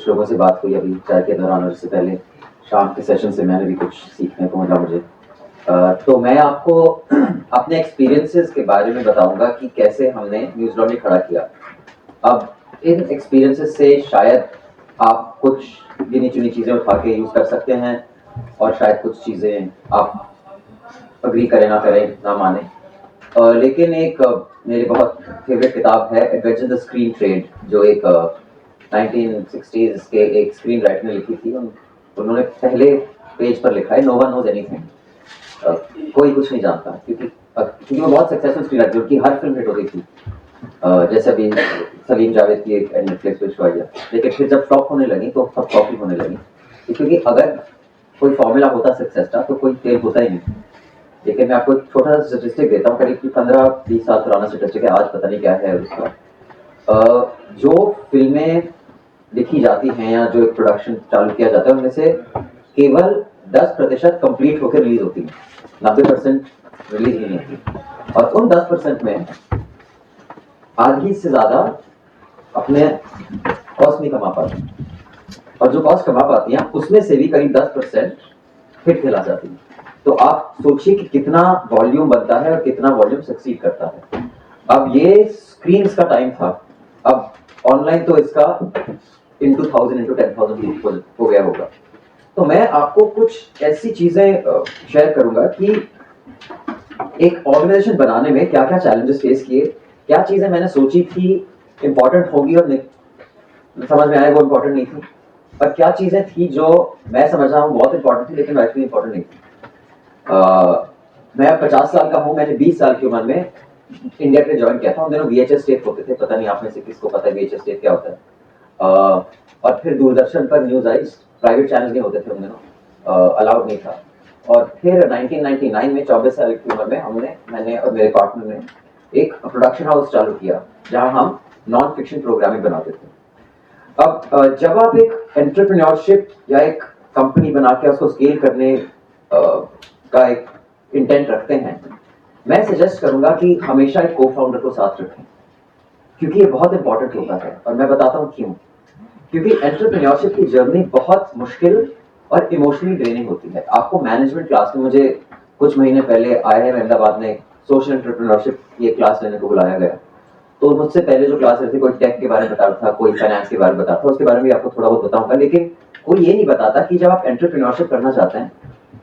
कुछ लोगों से बात हुई अभी चाय के दौरान और इससे पहले शाम के सेशन से मैंने भी कुछ सीखने को मिला मुझे। तो मैं आपको अपने एक्सपीरियंसेस के बारे में बताऊंगा कि कैसे हमने न्यूज़ लॉन्ड्री खड़ा किया। अब इन एक्सपीरियंसेस से शायद आप कुछ गिनी चुनी चीज़ें उठा के यूज़ कर सकते हैं और शायद कुछ चीज़ें आप अग्री करें ना करें ना माने। लेकिन एक मेरी बहुत फेवरेट किताब है एडवेंचर द स्क्रीन ट्रेड, जो एक 1960s के एक स्क्रीन राइटर ने लिखी थी। उन्होंने पहले पेज पर लिखा है नो वन नोज एनीथिंग, कोई कुछ नहीं जानता, क्योंकि वो बहुत सक्सेसफुल स्क्रीन राइटर, उनकी हर फिल्म हिट हो गई थी। जैसे अभी सलीम जावेद की एक नेटफ्लिक्स पे शो आई है, लेकिन फिर जब फ्लॉप होने लगी तो सब फ्लॉप ही होने लगी, क्योंकि अगर कोई फॉर्मूला होता सक्सेस का तो कोई फेल होता ही नहीं। लेकिन मैं आपको एक छोटा सा स्टेटिस्टिक देता हूँ, करीब 15-20 साल पुराना स्टेटिस्टिक है, आज पता नहीं क्या है उसका। जो फिल्में लिखी जाती हैं या जो एक प्रोडक्शन चालू किया जाता है उनमें से केवल 10% कंप्लीट होकर रिलीज होती है, 90% रिलीज ही नहीं होती। और उन 10% में आधी से ज्यादा अपने कॉस्ट नहीं कमा पाती, और जो कॉस्ट कमा पाती हैं उसमें से भी करीब 10% हिट खिला जाती है। तो आप सोचिए कि कितना वॉल्यूम बनता है और कितना वॉल्यूम सक्सीड करता है। अब ये स्क्रीन्स का टाइम था, अब ऑनलाइन तो इसका into 1000 into 10,000 हो गया होगा। तो मैं आपको कुछ ऐसी चीजें शेयर करूंगा कि एक ऑर्गेनाइजेशन बनाने में क्या क्या चैलेंजेस फेस किए, क्या चीजें मैंने सोची थी इंपॉर्टेंट होगी और समझ में आया वो इंपॉर्टेंट नहीं थी, और क्या चीजें थी जो मैं समझ रहा हूँ बहुत इंपॉर्टेंट थी लेकिन एक्चुअली इंपॉर्टेंट नहीं थी। मैं 50 साल का हूँ, मैंने 20 साल की उम्र में इंडिया के ज्वाइन किया था। उन दिनों VHS टेप होते थे, पता नहीं आप में से किसको पता है VHS टेप क्या होता है। और फिर दूरदर्शन पर न्यूज आई, प्राइवेट चैनल नहीं होते थे उन दिनों, अलाउड नहीं था। और फिर 1999 में 24 साल की उम्र में मैंने और मेरे पार्टनर ने एक प्रोडक्शन हाउस चालू किया जहां हम नॉन फिक्शन प्रोग्रामिंग बनाते थे। अब जब आप एक एंटरप्रेन्योरशिप या एक कंपनी बना के उसको स्केल करने का एक इंटेंट रखते हैं, मैं सजेस्ट करूंगा कि हमेशा एक को फाउंडर को साथ रखें, क्योंकि ये बहुत इंपॉर्टेंट होता है। और मैं बताता हूँ क्यों। क्योंकि एंटरप्रेन्योरशिप की जर्नी बहुत मुश्किल और इमोशनली ड्रेनिंग होती है। आपको मैनेजमेंट क्लास में, मुझे कुछ महीने पहले आया है अहमदाबाद में सोशल एंटरप्रेन्योरशिप की एक क्लास लेने को बुलाया गया। तो मुझसे पहले जो क्लास रहती, कोई टेक के बारे में बता रहा था, कोई फाइनेंस के बारे में बता रहा था, उसके बारे में भी आपको थोड़ा बहुत बताऊंगा। लेकिन कोई ये नहीं बताता कि जब आप एंटरप्रेन्योरशिप करना चाहते हैं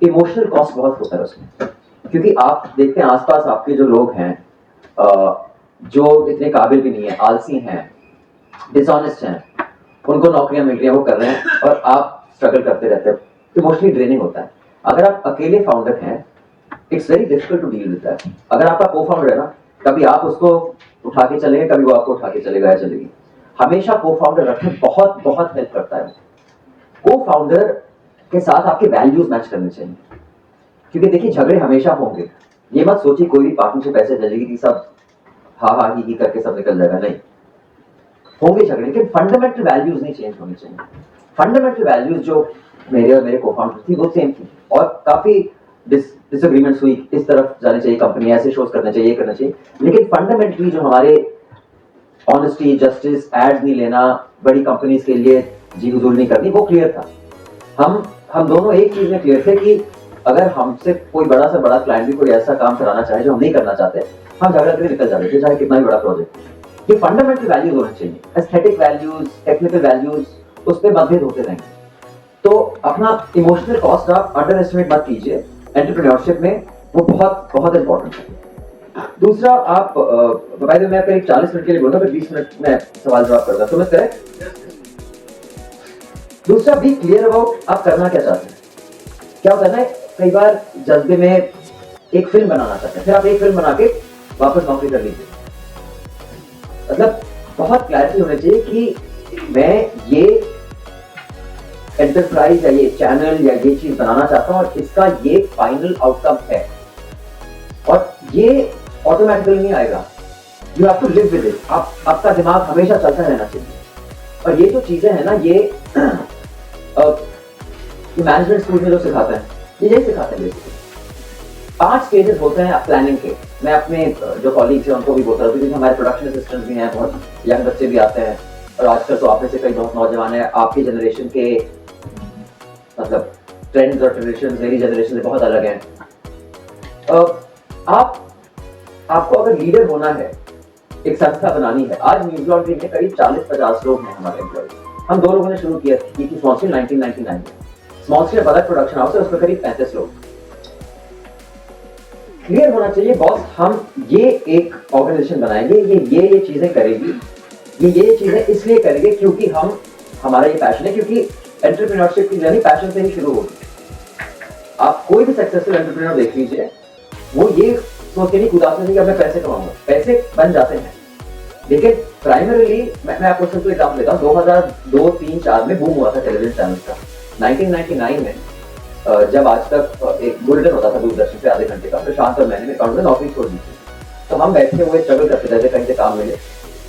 इमोशनल कॉस्ट बहुत होता है उसमें, क्योंकि आप देखते हैं आसपास आपके जो लोग हैं जो इतने काबिल भी नहीं है, आलसी हैं, डिसऑनेस्ट हैं, उनको नौकरियां मिल रही हैं, वो कर रहे हैं और आप स्ट्रगल करते रहते हैं। इमोशनली ड्रेनिंग होता है। अगर आप अकेले फाउंडर हैं, it's very difficult to deal with that. अगर आपका को फाउंडर है ना, कभी आप उसको उठा के चलेंगे, कभी वो आपको उठा के चलेगा या चलेगी। हमेशा को फाउंडर रखें, बहुत बहुत हेल्प करता है। को फाउंडर के साथ आपके वैल्यूज मैच करने चाहिए, क्योंकि देखिए झगड़े हमेशा होंगे। ये मत सोचिए कोई भी पार्टनरशिप ऐसे चलेगी कि सब हा ही करके सब निकल जाएगा, नहीं, होंगे झगड़े, लेकिन फंडामेंटल वैल्यूज नहीं चेंज होनी चाहिए। फंडामेंटल वैल्यूज जो मेरे और मेरे को फाउंडर थी वो सेम थी, और काफी डिसएग्रीमेंट्स हुई, इस तरफ जाने चाहिए कंपनी, ऐसे शोज करना चाहिए, ये करना चाहिए, लेकिन फंडामेंटली जो हमारे ऑनेस्टी, जस्टिस, एड्स नहीं लेना, बड़ी कंपनीज के लिए जी हुजूर नहीं करनी, वो क्लियर था। हम दोनों एक चीज में क्लियर थे कि अगर हमसे कोई बड़ा से बड़ा क्लाइंट भी कोई ऐसा काम कराना चाहे जो हम नहीं करना चाहते, हम झगड़ा करके निकल जाते थे, चाहे कितना भी बड़ा प्रोजेक्ट। ये फंडामेंटल वैल्यूज होने चाहिए, एस्थेटिक वैल्यूज, टेक्निकल वैल्यूज, उस पर मतभेद होते रहेंगे। तो अपना इमोशनल कॉस्ट आप अंडर एस्टिमेट मत कीजिए एंटरप्रेन्योरशिप में, वो बहुत बहुत इंपॉर्टेंट है। दूसरा, आप मैं करीब 40 मिनट के लिए बोलूंगा, फिर 20 मिनट में सवाल जवाब करूंगा, समझ करें। दूसरा, बी क्लियर अबाउट आप करना क्या चाहते हैं। क्या होता है ना, कई बार जज्बे में एक फिल्म बनाना चाहते हैं, फिर आप एक फिल्म बना के वापस नौकरी कर लीजिए। मतलब बहुत क्लैरिटी होनी चाहिए कि मैं ये एंटरप्राइज या ये चैनल या ये चीज बनाना चाहता हूं और इसका ये फाइनल आउटकम है, और ये ऑटोमेटिकली नहीं आएगा। You have to live with it. आपका दिमाग हमेशा चलता रहना चाहिए। और ये जो चीजें हैं ना, ये मैनेजमेंट स्कूल में जो सिखाते हैं, ये यही सिखाते हैं बेसिकली। 5 स्टेजेस होते हैं प्लानिंग के। मैं अपने जो कॉलीग्स हैं उनको भी बोलता हूँ, क्योंकि हमारे प्रोडक्शन असिस्टेंट भी हैं, बहुत यंग बच्चे भी आते हैं, और आजकल तो आप में से कई बहुत नौजवान है, आपकी जनरेशन के मतलब ट्रेंड्स और ट्रेडिशन मेरी जनरेशन से बहुत अलग हैं। आप आपको अगर लीडर होना है, एक संस्था बनानी है, आज न्यूज लॉन्ड्री में करीब 40-50 लोग हैं हमारे एम्प्लॉय। हम 2 लोगों ने शुरू किया की थी स्मॉल स्केल 1999 में। स्मॉल स्केल अलग प्रोडक्शन हाउस है, उसमें करीब 35 लोग। क्लियर होना चाहिए बॉस, हम ये एक ऑर्गेनाइजेशन बनाएंगे, ये चीजें करेगी, ये चीजें इसलिए करेंगे क्योंकि हमारा ये पैशन है, क्योंकि एंटरप्रेन्योरशिप की जर्नी पैशन से ही शुरू होगी। आप कोई भी सक्सेसफुल एंटरप्रेन्योर देख लीजिए, वो ये सोच के नहीं कूदाते थे कि अब मैं पैसे कमाऊंगा, पैसे बन जाते हैं, लेकिन प्राइमरीली मैं आपको सिंपल एग्जांपल देता हूँ। 2002, 3, 4 में बूम हुआ था टेलीविजन चैनल का। 1999 में जब आज तक एक बुलेटिन होता था दूरदर्शन पे आधे घंटे का, प्रशांत और मैंने अकाउंट में नौकरी छोड़ दी थी, तो हम बैठे हुए स्ट्रगल करते थे कहीं से काम मिले,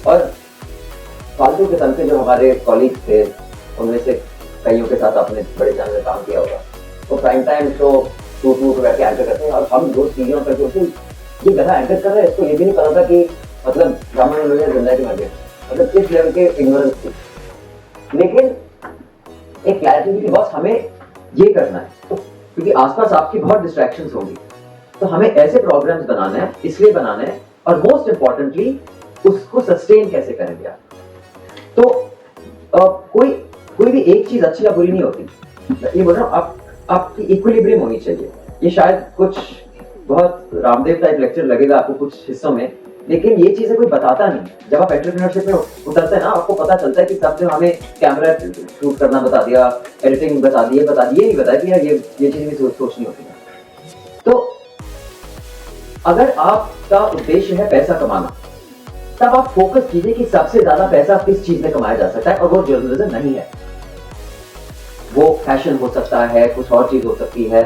और फालतू किस्म के जो हमारे कॉलीग थे उनमें से कईयों के साथ आपने बड़े चैनल में काम किया होगा, तो प्राइम टाइम शो टू बैठ के एंकर करते हैं, और हम जो सीरियल करके ये गधा एंकर कर रहा है, इसको ये भी नहीं पता था कि मतलब ब्राह्मण लोग जिंदा की मर गए, मतलब किस लेवल के इग्नोरेंस थी। लेकिन एक क्लैरिटी थी कि बस हमें ये करना है, तो क्योंकि आसपास आपकी बहुत डिस्ट्रैक्शंस होंगी, तो हमें ऐसे प्रोग्राम्स बनाना है, इसलिए बनाना है, और मोस्ट इंपॉर्टेंटली उसको सस्टेन कैसे करेंगे आप। तो कोई भी एक चीज अच्छी या बुरी नहीं होती, ये बोल रहा हूँ, आपकी इक्विलिब्रियम होनी चाहिए। ये शायद कुछ बहुत रामदेव टाइप लेक्चर लगेगा आपको कुछ हिस्सों में, लेकिन ये चीजें कोई बताता नहीं। जब आप एंटरप्रेन्योरशिप में उतरते हैं ना, आपको पता चलता है कि सब जो हमें कैमरा शूट करना बता दिया, एडिटिंग बता दी, ये नहीं बताया कि यार ये चीज भी सोचनी होती है। तो अगर आपका उद्देश्य है पैसा कमाना, तब आप फोकस कीजिए कि सबसे ज्यादा पैसा किस चीज में कमाया जा सकता है, और वो जर्नलिज्म नहीं है, वो फैशन हो सकता है, कुछ और चीज हो सकती है,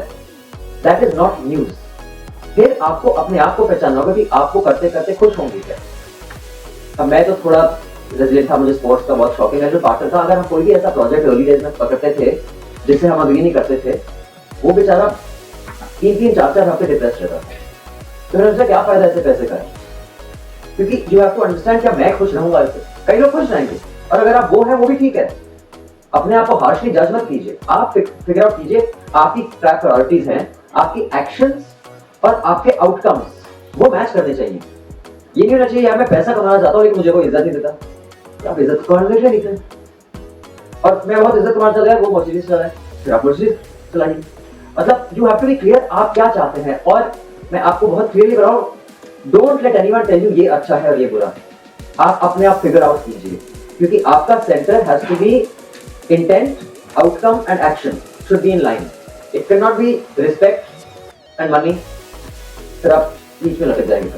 दैट इज नॉट न्यूज। फिर आपको अपने आप को पहचानना होगा कि आपको करते करते खुश होंगे क्या। अब मैं तो थोड़ा रेजिलिएंट था, मुझे स्पोर्ट्स का बहुत शौकीन है, जो पार्टनर था, अगर हम कोई भी ऐसा प्रोजेक्ट अर्ली डेज में पकड़ते थे जिससे हम अग्री नहीं करते थे, वो बेचारा 3-4 हफ्ते डिप्रेस रहता था। तो मैंने सोचा क्या फायदा ऐसे पैसे का, क्योंकि यू हैव टू अंडरस्टैंड क्या मैं खुश रहूंगा इससे। कई लोग खुश रहेंगे, और अगर आप वो हैं वो भी ठीक है। अपने आप को हार्शली जज मत कीजिए, आप फिगर आउट कीजिए आपकी क्या प्रायोरिटीज हैं, आपकी एक्शंस और आपके आउटकम्स, वो मैच करने चाहिए। ये नहीं होना चाहिए यार मैं पैसा कमाना चाहता हूँ लेकिन मुझे कोई इज्जत नहीं देता, आप इज्जत कमाने के लिए, और मैं बहुत इज्जत कमाना चाहता है, वो मर्सिडीज चला है, फिर आप मर्सिडीज चलाइए। मतलब you have to be clear आप क्या चाहते हैं। और मैं आपको बहुत क्लियरली बताऊं, don't let anyone tell you ये अच्छा है और ये बुरा है। आप अपने आप फिगर आउट कीजिए, क्योंकि आपका centre has to be intent, outcome and action should be in line. It can not be respect and money, फिर आप बीच में लटक जाएंगे।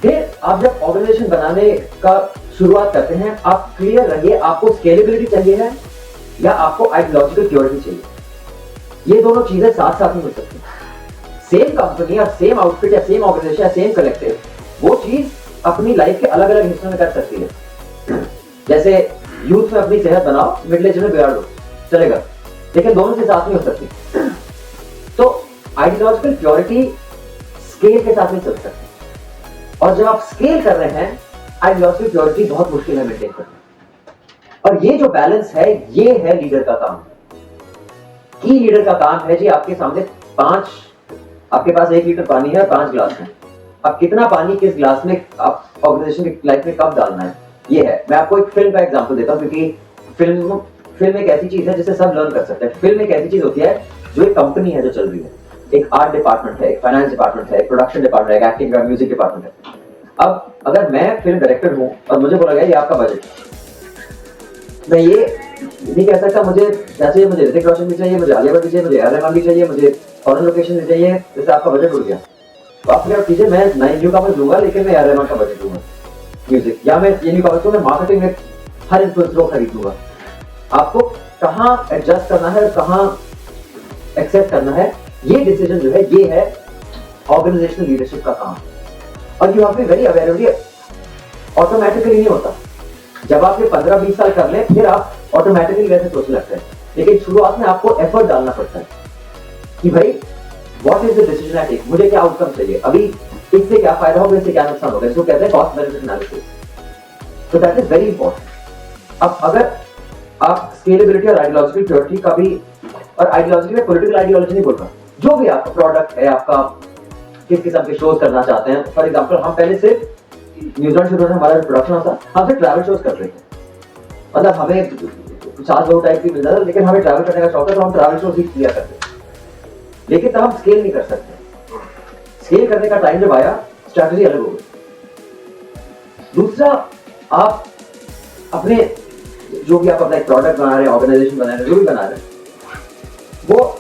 फिर आप जब ऑर्गेनाइजेशन बनाने का शुरुआत करते हैं, आप क्लियर रहिए आपको स्केलेबिलिटी चाहिए है या आपको आइडियोलॉजिकल प्योरिटी चाहिए। ये दोनों चीजें साथ साथ नहीं मिल सकती। सेम कंपनी और सेम आउटफिट या सेम ऑर्गेनाइजेशन या सेम कलेक्टिव वो चीज अपनी लाइफ के अलग अलग हिस्सों में कर सकती है। जैसे यूथ में अपनी सेहत बनाओ, मिडिल एज में बिगाड़ दो, चलेगा, लेकिन दोनों के साथ नहीं हो सकती। तो आइडियोलॉजिकल प्योरिटी स्केल के साथ नहीं चल सकती, और जब आप स्केल कर रहे हैं आइडियोलॉजिकल प्योरिटी बहुत मुश्किल है मेंटेन करना। और ये जो बैलेंस है, ये है लीडर का काम। की लीडर का काम है जी, आपके सामने आपके पास 1 लीटर पानी है, 5 ग्लास है। अब कितना पानी किस ग्लास में आप ऑर्गेनाइजेशन की लाइफ में कब डालना है, ये है। मैं आपको एक फिल्म का एग्जांपल देता हूं, क्योंकि फिल्म एक ऐसी चीज है जिसे सब लर्न कर सकते हैं। फिल्म एक ऐसी चीज होती है जो एक कंपनी है जो चल रही है, एक आर्ट डिपार्टमेंट है, एक फाइनेंस डिपार्टमेंट है, एक प्रोडक्शन डिपार्टमेंट है, एक एक्टिंग का म्यूजिक डिपार्टमेंट है। अब अगर मैं फिल्म डायरेक्टर हूं और मुझे बोला गया ये आपका बजट, मैं ये नहीं कह सकता मुझे क्या चाहिए, मुझे ऋतिक रोशन भी चाहिए, मुझे आलिया भट्ट भी चाहिए, मुझे ए आर रहमान भी चाहिए, मुझे फॉरेन लोकेशन भी चाहिए, जैसे आपका बजट उड़ गया। तो आप क्या कीजिए, मैं नई न्यू कॉमर्स दूंगा लेकिन मैं ए आर रहमान का बजट दूंगा म्यूजिक, या मैं ये न्यू कॉमर्स को मैं मार्केटिंग में हर इन्फ्लुएंसर को खरीद दूंगा। आपको कहाँ एडजस्ट करना है, कहाँ एक्सेप्ट करना है, ये डिसीजन जो है ये है ऑर्गेनाइजेशनल लीडरशिप का काम। और you have to be very aware of, ये ऑटोमेटिकली नहीं होता। जब आप ये 15-20 साल कर लें फिर आप ऑटोमेटिकली वैसे सोचने लगते हैं, लेकिन शुरुआत में आपको एफर्ट डालना पड़ता है कि भाई what is the decision I take, मुझे क्या आउटकम चाहिए, अभी इससे क्या फायदा होगा, इससे क्या नुकसान होगा। इसको कहते हैं कॉस्ट बेनिफिट एनालिसिस। तो दैट इज वेरी इंपॉर्टेंट। अब अगर आप स्केलेबिलिटी और आइडियोलॉजिकल प्योरिटी का भी, और आइडियोलॉजी में पॉलिटिकल आइडियोलॉजी नहीं बोल रहा, जो भी आपका प्रोडक्ट है, आपका किस किस्म के शोज करना चाहते हैं। फॉर एग्जांपल हम पहले सिर्फ न्यूजीलैंड शुरू में हमारा प्रोडक्शन था, हम सिर्फ ट्रैवल शोज कर रहे थे, मतलब हमें 50 टाइप की मिल जाता, लेकिन हमें ट्रैवल करने का शौक है तो हम ट्रैवल शोज ही किया करते, लेकिन तब हम स्केल नहीं कर सकते। स्केल करने का टाइम जब आया, स्ट्रैटेजी अलग हो गई। दूसरा, आप अपने जो भी आप अपना एक प्रोडक्ट बना रहे हैं, ऑर्गेनाइजेशन बना रहे हैं, जो भी बना रहे हैं, वो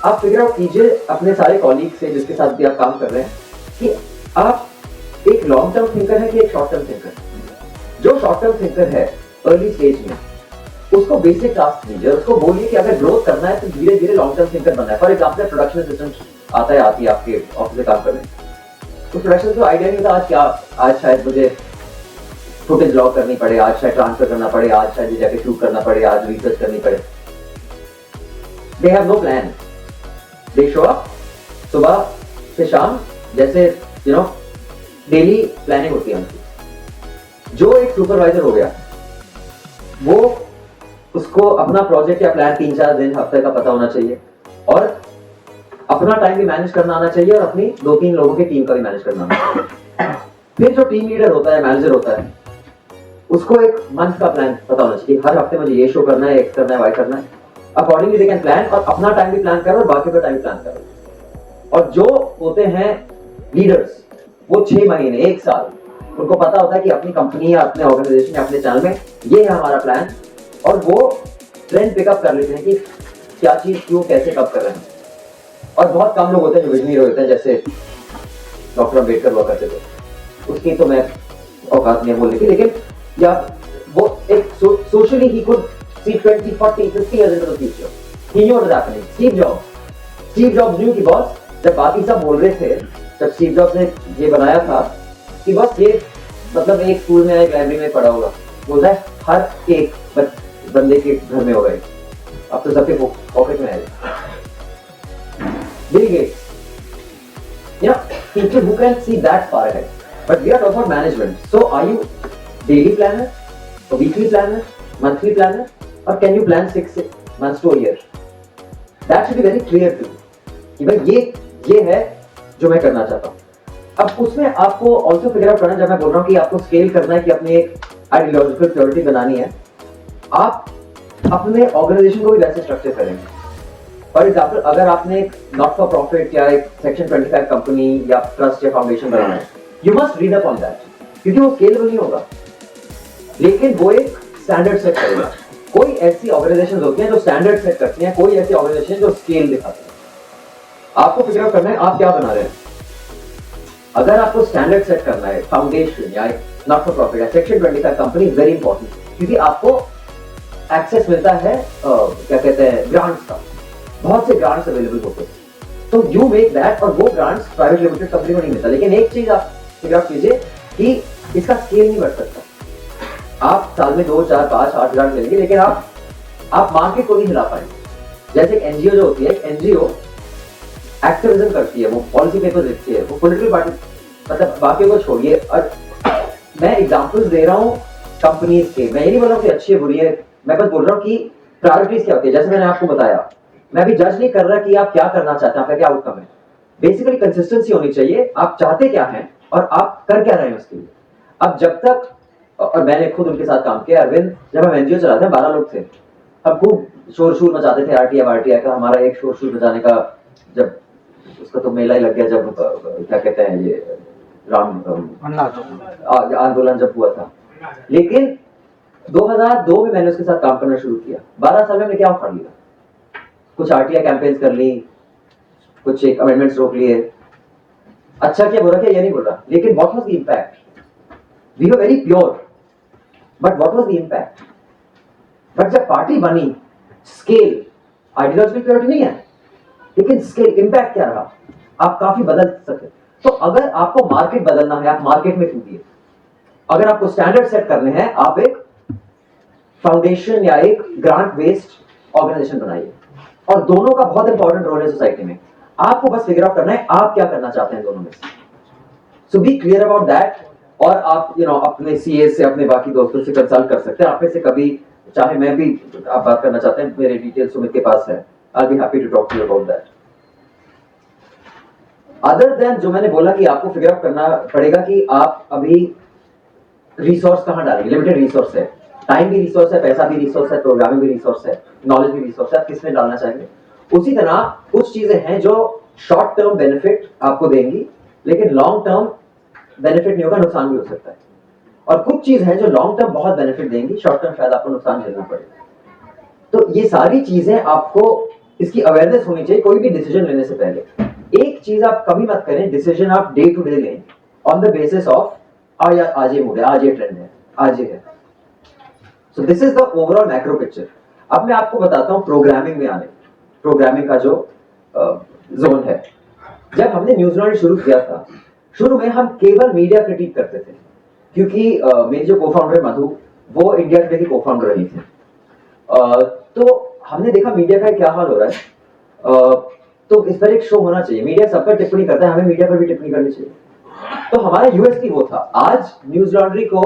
आप फिगर आउट कीजिए अपने सारे कॉलीग से जिसके साथ भी आप काम कर रहे हैं कि आप एक लॉन्ग टर्म थिंकर है कि एक शॉर्ट टर्म थिंकर। जो शॉर्ट टर्म थिंकर है अर्ली स्टेज में, उसको बेसिक टास्क दीजिए, उसको बोलिए कि अगर ग्रोथ करना है तो धीरे धीरे लॉन्ग टर्म थिंकर बनना है। फॉर एग्जाम्पल प्रोडक्शन असिस्टेंट आता है, आती है आपके ऑफिस में काम कर रहे हैं, तो प्रोडक्शन को आइडिया नहीं था आज क्या, आज शायद मुझे फुटेज लॉक करनी पड़े, आज शायद ट्रांसफर करना पड़े, आज शायद जाके शूट करना पड़े, आज रिसर्च करनी पड़े। They have no plan, they show up सुबह से शाम, जैसे यू नो डेली प्लानिंग होती है उनकी। जो एक सुपरवाइजर हो गया, वो उसको अपना प्रोजेक्ट या प्लान 3-4 दिन, हफ्ते का पता होना चाहिए, और अपना टाइम भी मैनेज करना आना चाहिए, और अपनी 2-3 लोगों की टीम का भी मैनेज करना आना चाहिए। फिर जो टीम लीडर होता है, मैनेजर होता है, उसको एक मंथ का प्लान पता होना चाहिए, हर हफ्ते मुझे ये शो करना है, एक्स करना है, वाई करना है। अकॉर्डिंगली दे कैन प्लान, और अपना टाइम भी प्लान करो और बाकी का टाइम प्लान करो। और जो होते हैं लीडर्स, वो 6 महीने 1 साल उनको पता होता है कि अपनी कंपनी या अपने ऑर्गेनाइजेशन या अपने चैनल में ये है हमारा प्लान, और वो ट्रेंड पिकअप कर लेते हैं कि क्या चीज क्यों कैसे कब कर रहे हैं। और बहुत कम लोग होते हैं जो विजनरी होते हैं, जैसे डॉक्टर अम्बेडकर हुआ करते थे, उसकी तो मैं औकात नहीं बोलने की, लेकिन या वो एक socially he could see 20, 40, 50 years into the future. He knew what was happening. Steve Jobs knew कि बॉस, जब बाकी सब बोल रहे थे, जब स्टीव जॉब्स ने ये बनाया था कि बस ये मतलब एक स्कूल में एक लाइब्रेरी में पढ़ा होगा, बोलता है हर एक बंदे के घर में होगा, अब तो सबके पॉकेट में आएगा। Bill Gates, you know, people who can see that far ahead. But we are talking about management. So are you daily planner, a weekly planner, monthly planner, or can you plan 6 months to a year? That should be very clear to you कि भाई ये है जो मैं करना चाहता हूँ। अब उसमें आपको also figure out करना, जब मैं बोल रहा हूँ कि आपको स्केल करना है, कि अपनी एक आइडियोलॉजिकल प्योरिटी बनानी है, आप अपने ऑर्गेनाइजेशन को भी वैसे स्ट्रक्चर करेंगे। फॉर एग्जाम्पल, अगर आपने एक नॉट फॉर प्रॉफिट या एक सेक्शन 25 कंपनी या ट्रस्ट या फाउंडेशन बनाना है, you must read up on that, क्योंकि वो स्केलेबल नहीं होगा, लेकिन वो एक स्टैंडर्ड सेट करेगा। कोई ऐसी ऑर्गेनाइजेशन होती है जो स्टैंडर्ड सेट करती है, कोई ऐसी ऑर्गेनाइजेशन जो स्केल दिखाती है। आपको फिगर आउट करना है आप क्या बना रहे हैं। अगर आपको स्टैंडर्ड सेट करना है, फाउंडेशन या नॉट फॉर प्रॉफिट या section 25 company is very important, क्योंकि आपको एक्सेस मिलता है क्या कहते हैं ग्रांट्स का, बहुत से ग्रांट्स अवेलेबल होते हैं, तो यू मेक दैट, और वो ग्रांट्स प्राइवेट लिमिटेड कंपनी को नहीं मिलता। लेकिन एक चीज आप फिगर आउट कीजिए कि इसका स्केल नहीं बढ़ सकता। आप साल में 2, 4, 5, 8 ग्रांट मिलेंगे, लेकिन आप मार्केट को नहीं हिला पाएंगे। जैसे एक एनजीओ जो होती है, एनजीओ एक्टिविज्म करती है, वो पॉलिसी पेपर लिखती है, वो पॉलिटिकल पार्टी, मतलब बाकी को छोड़िए। और मैं एग्जांपल्स दे रहा हूँ कंपनीज के, मैं ये नहीं बोल रहा हूँ कि अच्छी है बुरी है, मैं बस बोल रहा हूँ कि प्रायोरिटीज क्या होती है। जैसे मैंने आपको बताया, मैं भी जज नहीं कर रहा कि आप क्या करना चाहते हैं, आपका क्या आउटकम है। बेसिकली कंसिस्टेंसी होनी चाहिए, आप चाहते क्या हैं और आप कर क्या रहे हैं उसके लिए। अब जब तक, और मैंने खुद उनके साथ काम किया, अरविंद, जब हम एनजीओ चलाते हैं 12 लोग थे, हम खूब शोर मचाते थे आरटीआई का। हमारा एक शोर मचाने का, जब उसका तो मेला ही लग गया, जब क्या कहते हैं ये राम आंदोलन जब हुआ था। लेकिन 2002 में मैंने उसके साथ काम करना शुरू किया। 12 साल में मैंने क्या उखाड़ लिया, कुछ आरटीआई कैंपेन्स कर ली, कुछ एक अमेंडमेंट्स रोक लिए। अच्छा क्या बुरा क्या ये नहीं बोल रहा, लेकिन what was the impact? We were very pure, but what was the impact? But जब पार्टी बनी, स्केल, आइडियोलॉजिकल प्योरिटी नहीं है, लेकिन स्केल, इंपैक्ट क्या रहा, आप काफी बदल सकते। तो अगर आपको मार्केट बदलना है, आप मार्केट में कूदिए। अगर आपको स्टैंडर्ड सेट करने हैं, आप एक फाउंडेशन या एक ग्रांट बेस्ड ऑर्गेनाइजेशन बनाइए। और दोनों का बहुत इंपॉर्टेंट रोल है सोसाइटी में। आपको बस फिगर आउट करना है आप क्या करना चाहते हैं दोनों में से। सो बी क्लियर अबाउट दैट, और आप अपने सीए से अपने बाकी दोस्तों से कंसल्ट कर सकते हैं। आप में से कभी चाहे मैं भी आप बात करना चाहते हैं, मेरे डिटेल्स सुमित के पास है, I be happy to talk to you about that. Other than जो मैंने बोला कि आपको फिगर आउट करना पड़ेगा कि आप अभी रिसोर्स कहां डालेंगे। लिमिटेड रिसोर्स है, टाइम भी रिसोर्स है, पैसा भी रिसोर्स है, प्रोग्रामिंग भी रिसोर्स है, नॉलेज भी रिसोर्स है, आप किसमें डालना चाहेंगे। उसी तरह कुछ चीजें हैं जो शॉर्ट टर्म बेनिफिट आपको देंगी लेकिन लॉन्ग टर्म बेनिफिट नहीं होगा, नुकसान भी हो सकता है। और कुछ चीज है जो लॉन्ग टर्म बहुत बेनिफिट देंगी, शॉर्ट टर्म शायद आपको नुकसान झेलना पड़ेगा। तो ये सारी चीजें आपको इसकी अवेयरनेस होनी चाहिए कोई भी डिसीजन लेने से पहले। एक चीज आप कभी मत करें, डिसीजन आप डे टू डे लें ऑन द बेसिस ऑफ आज ये मूड है, आज ये ट्रेंड है, आज ये है। So this is the overall macro picture. अब मैं आपको बताता हूं प्रोग्रामिंग में आने, प्रोग्रामिंग का जो जोन है। जब हमने न्यूज लॉन्ड्री शुरू किया था, शुरू में हम केवल मीडिया क्रिटिक करते थे क्योंकि मेरी जो को-फाउंडर मधु, वो इंडिया टुडे की को-फाउंडर रही थी। तो हमने देखा मीडिया का क्या हाल हो रहा है, तो इस पर एक शो होना चाहिए। मीडिया सब पर टिप्पणी करता है, हमें मीडिया पर भी टिप्पणी करनी चाहिए। तो हमारा यूएसपी वो था। आज न्यूज लॉन्ड्री को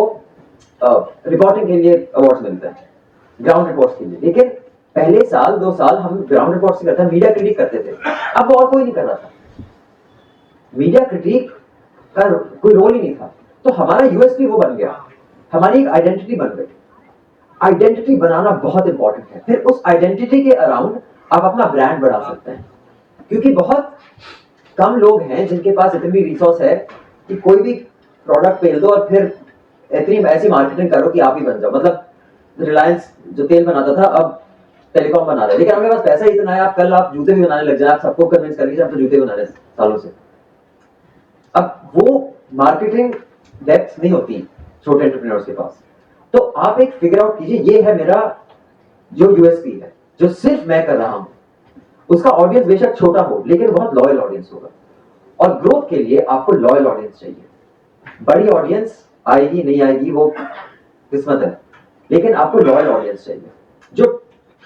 रिपोर्टिंग के लिए अवार्ड मिलते हैं, ग्राउंड रिपोर्ट्स के लिए, लेकिन पहले साल 2 साल हम ग्राउंड रिपोर्ट्स ही करते, मीडिया क्रिटिक करते थे। अब और कोई नहीं कर रहा था, मीडिया क्रिटिक का कोई रोल ही नहीं था। तो हमारा यूएसपी वो बन गया, हमारी एक आइडेंटिटी बन गई। आइडेंटिटी बनाना बहुत इंपॉर्टेंट है। फिर उस आइडेंटिटी के अराउंड आप अपना ब्रांड बढ़ा सकते हैं, क्योंकि बहुत कम लोग हैं जिनके पास इतनी रिसोर्स है कि कोई भी प्रोडक्ट पेल दो और फिर इतनी ऐसी मार्केटिंग करो कि आप ही बन जाओ। मतलब रिलायंस जो तेल बनाता था अब टेलीकॉम बना रहा है, लेकिन आपके पास पैसा इतना है, आप कल आप जूते भी बनाने लग जाए, आप सबको कन्विंस कर लीजिए आप तो जूते बना रहे सालों से। अब वो मार्केटिंग डेप्थ नहीं होती छोटे एंटरप्रेन्योर्स के पास। तो आप एक फिगर आउट कीजिए, ये है मेरा जो यूएसपी है, जो सिर्फ मैं कर रहा हूं। उसका ऑडियंस बेशक छोटा हो लेकिन बहुत लॉयल ऑडियंस होगा। और ग्रोथ के लिए आपको लॉयल ऑडियंस चाहिए। बड़ी ऑडियंस आएगी नहीं आएगी वो किस्मत है, लेकिन आपको लॉयल ऑडियंस चाहिए। जो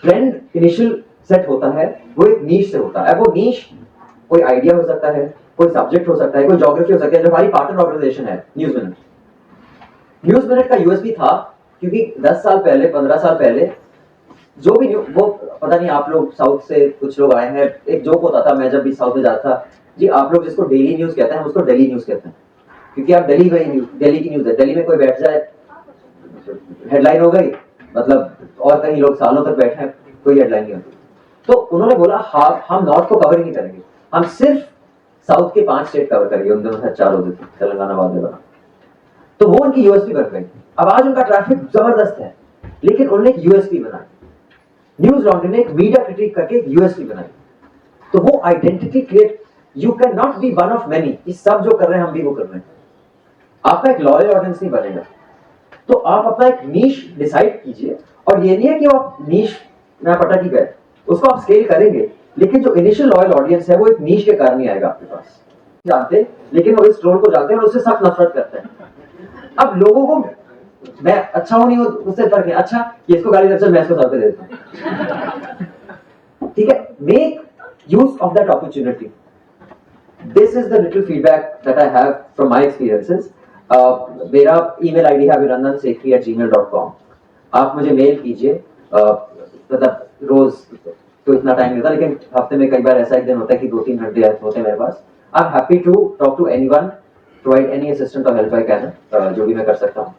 ट्रेंड इनिशियल सेट होता है वो एक नीश से होता है। वो नीश कोई आइडिया हो सकता है, कोई सब्जेक्ट हो सकता है, कोई ज्योग्राफी हो सकता है। जो हमारी पार्टनर ऑर्गेनाइजेशन है न्यूज मिनट, न्यूज मिनट का यूएसपी था क्योंकि 10 साल पहले 15 साल पहले जो भी वो पता नहीं, आप लोग साउथ से कुछ लोग आए हैं, एक जोक होता था मैं जब भी साउथ में जाता था, जी आप लोग जिसको डेली न्यूज कहते हैं हम उसको दिल्ली न्यूज कहते हैं, क्योंकि आप दिल्ली की न्यूज है। दिल्ली में कोई बैठ जाए हेडलाइन हो गई, मतलब, और कहीं लोग सालों तक बैठे हैं कोई हेडलाइन नहीं होती। तो उन्होंने बोला हम नॉर्थ को कवर ही नहीं करेंगे, हम सिर्फ साउथ के 5 स्टेट कवर करेंगे। उन दोनों से 4 होते थे, तेलंगाना बाद में बना। तो वो उनकी यूएसपी बन गई। अब आज उनका ट्रैफिक जबरदस्त है, लेकिन उन्होंने एक यूएसपी बनाई। न्यूज लॉन्ड्री ने एक मीडिया क्रिटिक करके एक यूएसपी बनाई। तो वो identity create, you can not B one of many कि सब जो कर रहे हैं हम भी वो कर रहे हैं। आपका एक लॉयल ऑडियंस नहीं बनेगा। तो आप अपना एक नीश डिसाइड कीजिए, और ये नहीं है कि आप नीश में पटा की गए, उसको आप स्केल करेंगे, लेकिन जो इनिशियल लॉयल ऑडियंस है वो एक नीश के कारण ही आएगा आपके पास। जानते लेकिन वो इस ट्रोल को जानते हैं और उससे सख्त नफरत करते हैं। अब लोगों को मैं अच्छा हूं नहीं हूं उससे फर्क नहीं, अच्छा ये इसको गाली दे मैं इसको सर पे देता हूं, ठीक है। Make use of that opportunity. This is the little feedback that I have from my experiences. मेरा ईमेल आईडी है abhinandansethi@gmail.com। आप मुझे मेल कीजिए, मतलब रोज तो इतना टाइम नहीं होता, लेकिन हफ्ते में कई बार ऐसा एक दिन होता है कि 2-3 घंटे होते हैं मेरे पास। I am happy to talk to anyone, provide any assistant और हेल्प आई कैन, जो भी मैं कर सकता हूँ।